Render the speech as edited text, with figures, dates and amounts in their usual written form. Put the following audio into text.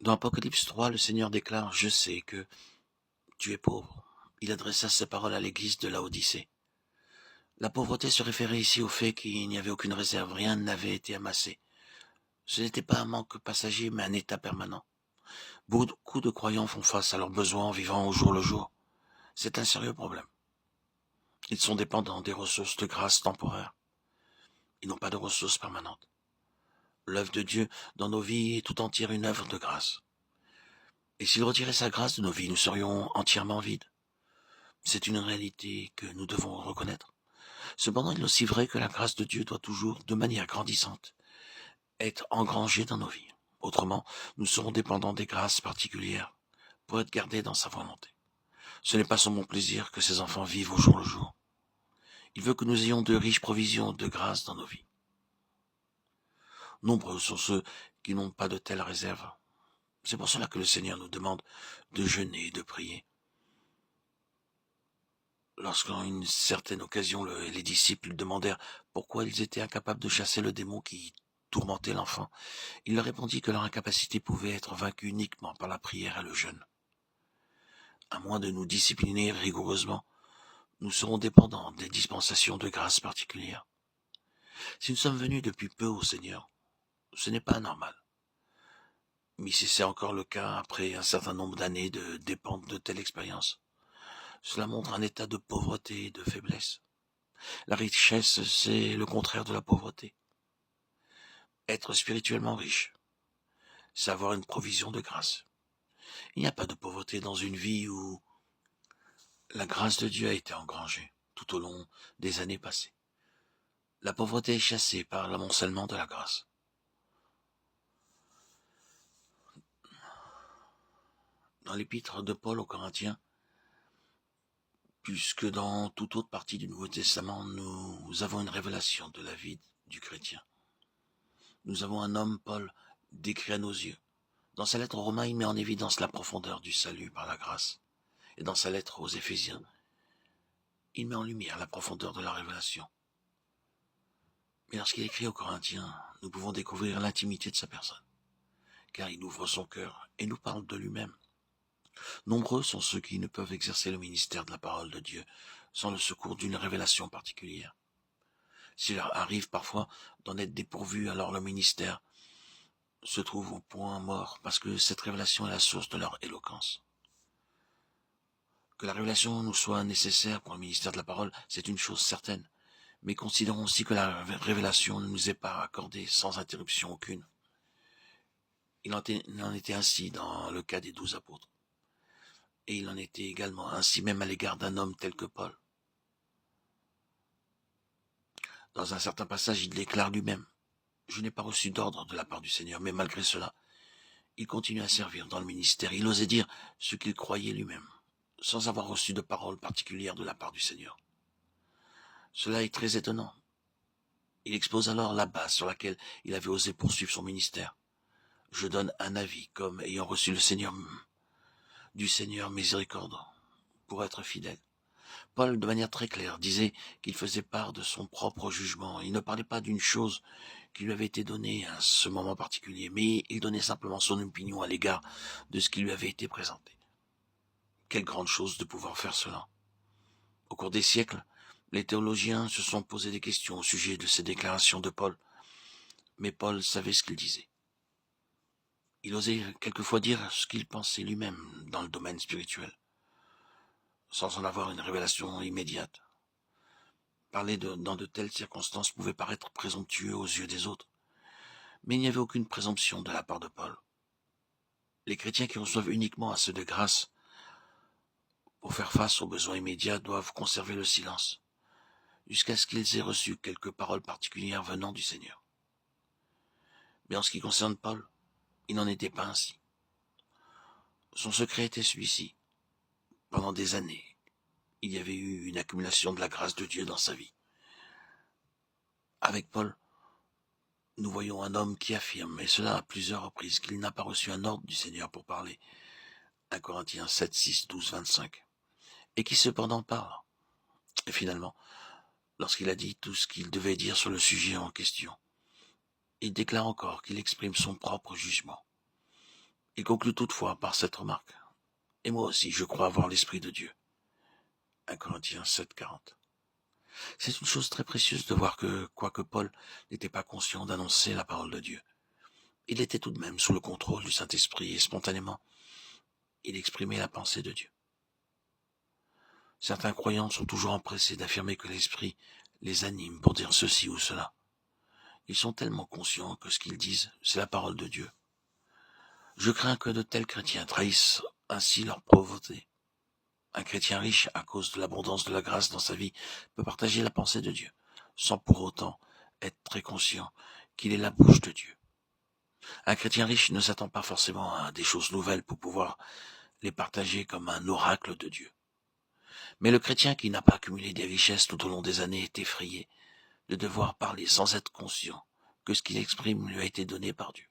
Dans Apocalypse 3, le Seigneur déclare « Je sais que tu es pauvre ». Il adressa ces paroles à l'église de Laodicée. La pauvreté se référait ici au fait qu'il n'y avait aucune réserve, rien n'avait été amassé. Ce n'était pas un manque passager, mais un état permanent. Beaucoup de croyants font face à leurs besoins en vivant au jour le jour. C'est un sérieux problème. Ils sont dépendants des ressources de grâce temporaires. Ils n'ont pas de ressources permanentes. L'œuvre de Dieu dans nos vies est tout entière une œuvre de grâce. Et s'il retirait sa grâce de nos vies, nous serions entièrement vides. C'est une réalité que nous devons reconnaître. Cependant, il est aussi vrai que la grâce de Dieu doit toujours, de manière grandissante, être engrangée dans nos vies. Autrement, nous serons dépendants des grâces particulières pour être gardés dans sa volonté. Ce n'est pas son bon plaisir que ses enfants vivent au jour le jour. Il veut que nous ayons de riches provisions de grâce dans nos vies. Nombreux sont ceux qui n'ont pas de telles réserves. C'est pour cela que le Seigneur nous demande de jeûner et de prier. Lorsqu'en une certaine occasion, les disciples demandèrent pourquoi ils étaient incapables de chasser le démon qui tourmentait l'enfant, il leur répondit que leur incapacité pouvait être vaincue uniquement par la prière et le jeûne. À moins de nous discipliner rigoureusement, nous serons dépendants des dispensations de grâce particulières. Si nous sommes venus depuis peu au Seigneur, ce n'est pas anormal. Mais si c'est encore le cas après un certain nombre d'années de dépendre de telle expérience, cela montre un état de pauvreté et de faiblesse. La richesse, c'est le contraire de la pauvreté. Être spirituellement riche, c'est avoir une provision de grâce. Il n'y a pas de pauvreté dans une vie où la grâce de Dieu a été engrangée tout au long des années passées. La pauvreté est chassée par l'amoncellement de la grâce. Dans l'épître de Paul aux Corinthiens, puisque dans toute autre partie du Nouveau Testament, nous avons une révélation de la vie du chrétien. Nous avons un homme, Paul, décrit à nos yeux. Dans sa lettre aux Romains, il met en évidence la profondeur du salut par la grâce. Et dans sa lettre aux Éphésiens, il met en lumière la profondeur de la révélation. Mais lorsqu'il écrit aux Corinthiens, nous pouvons découvrir l'intimité de sa personne, car il ouvre son cœur et nous parle de lui-même. Nombreux sont ceux qui ne peuvent exercer le ministère de la parole de Dieu sans le secours d'une révélation particulière. S'il leur arrive parfois d'en être dépourvus, alors le ministère se trouve au point mort, parce que cette révélation est la source de leur éloquence. Que la révélation nous soit nécessaire pour le ministère de la parole, c'est une chose certaine, mais considérons aussi que la révélation ne nous est pas accordée sans interruption aucune. Il en était ainsi dans le cas des 12 apôtres. Et il en était également ainsi même à l'égard d'un homme tel que Paul. Dans un certain passage, il déclare lui-même « Je n'ai pas reçu d'ordre de la part du Seigneur, mais malgré cela, il continue à servir dans le ministère. Il osait dire ce qu'il croyait lui-même, sans avoir reçu de parole particulière de la part du Seigneur. Cela est très étonnant. Il expose alors la base sur laquelle il avait osé poursuivre son ministère. Je donne un avis comme ayant reçu du Seigneur miséricorde pour être fidèle. Paul, de manière très claire, disait qu'il faisait part de son propre jugement. Il ne parlait pas d'une chose qui lui avait été donnée à ce moment particulier, mais il donnait simplement son opinion à l'égard de ce qui lui avait été présenté. Quelle grande chose de pouvoir faire cela. Au cours des siècles, les théologiens se sont posé des questions au sujet de ces déclarations de Paul, mais Paul savait ce qu'il disait. Il osait quelquefois dire ce qu'il pensait lui-même dans le domaine spirituel, sans en avoir une révélation immédiate. Parler dans de telles circonstances pouvait paraître présomptueux aux yeux des autres, mais il n'y avait aucune présomption de la part de Paul. Les chrétiens qui reçoivent uniquement assez de grâce pour faire face aux besoins immédiats doivent conserver le silence, jusqu'à ce qu'ils aient reçu quelques paroles particulières venant du Seigneur. Mais en ce qui concerne Paul, il n'en était pas ainsi. Son secret était celui-ci. Pendant des années, il y avait eu une accumulation de la grâce de Dieu dans sa vie. Avec Paul, nous voyons un homme qui affirme, et cela à plusieurs reprises, qu'il n'a pas reçu un ordre du Seigneur pour parler. 1 Corinthiens 7, 6, 12, 25. Et qui cependant parle. Et finalement, lorsqu'il a dit tout ce qu'il devait dire sur le sujet en question, il déclare encore qu'il exprime son propre jugement. Il conclut toutefois par cette remarque. Et moi aussi, je crois avoir l'Esprit de Dieu. 1 Corinthiens 7, 40. C'est une chose très précieuse de voir que, quoique Paul n'était pas conscient d'annoncer la parole de Dieu, il était tout de même sous le contrôle du Saint-Esprit et spontanément, il exprimait la pensée de Dieu. Certains croyants sont toujours empressés d'affirmer que l'Esprit les anime pour dire ceci ou cela. Ils sont tellement conscients que ce qu'ils disent, c'est la parole de Dieu. Je crains que de tels chrétiens trahissent ainsi leur pauvreté. Un chrétien riche, à cause de l'abondance de la grâce dans sa vie, peut partager la pensée de Dieu, sans pour autant être très conscient qu'il est la bouche de Dieu. Un chrétien riche ne s'attend pas forcément à des choses nouvelles pour pouvoir les partager comme un oracle de Dieu. Mais le chrétien qui n'a pas accumulé des richesses tout au long des années est effrayé de devoir parler sans être conscient que ce qu'il exprime lui a été donné par Dieu.